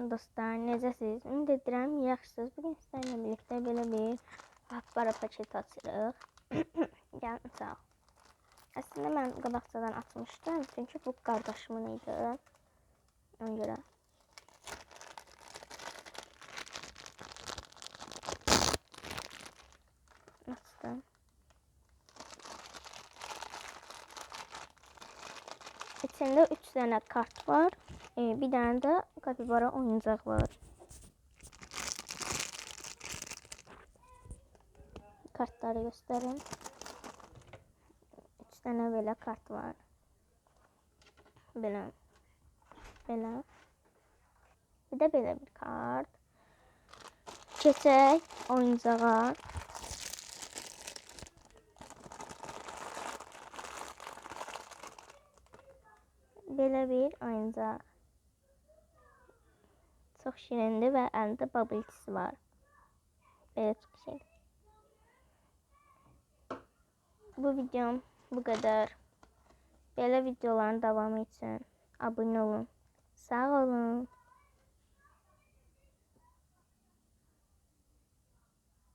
Salam dostlar, necəsiz? Ümid edirəm, yaxşısınız. Bugün sizlərlə birlikdə belə bir para paket açırıq. Gəlin sağ ol. Əslində mən qabaqcadan açmışdım, çünki bu qardaşımın idi. Ona görə. Açdım. İçində 3 dənə kart var. Bir dənə də kapibara oyuncaq var. Kartları göstərim. 3 dənə belə kart var. Belə. Belə. Bir də belə bir kart. Keçək oyuncağa. Belə bir oyuncaq. Çox şirindir və əlində bubble-tisi var. Belə çox şey. Bu videom bu qədər. Belə videoların davamı üçün abunə olun. Sağ olun.